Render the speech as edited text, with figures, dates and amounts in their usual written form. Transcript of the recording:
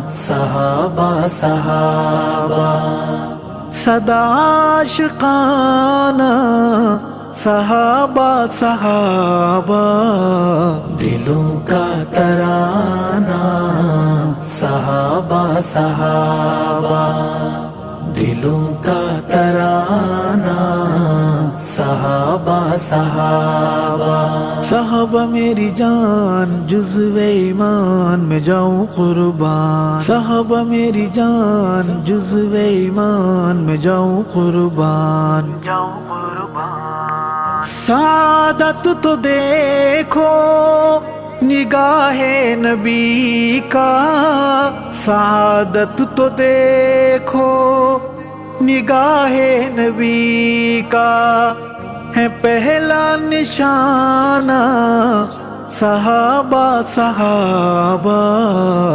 صحابہ صحابہ، صدا عاشقانہ صحابہ صحابہ، دلوں کا ترانہ صحابہ صحابہ، دلوں کا ترانہ صحابہ صحابہ، صحابہ میری جان جزو ایمان میں جاؤں قربان، صحابہ میری جان جزو ایمان میں جاؤں قربان، سعادت تو دیکھو نگاہ نبی کا، سعادت تو دیکھو نگاہ نبی کا، ہے پہلا نشانہ صحابہ صحابہ۔